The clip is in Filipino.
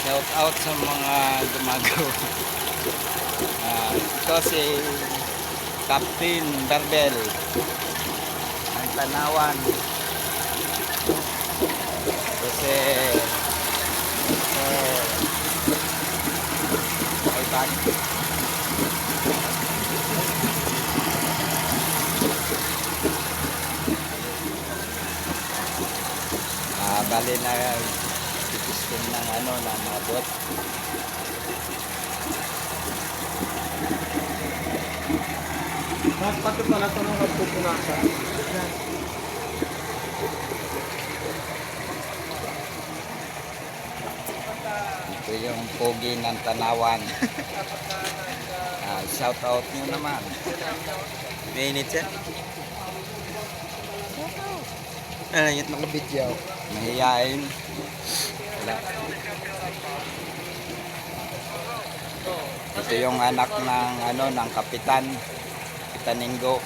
Shout out sa mga gumagawa. Ito si Captain Barbel ang Tanawan. Kasi ay bag. Bali na tipistin ng ng mga bot. Pati pala ito nung nagpupunasan. Ito yung pogi ng Tanawan. Shout out nyo naman. Mainit siya. Ano yun, nakabidyaw. Mahihain. Wala. Ito yung anak ng ng kapitan. Kapitan Ingo.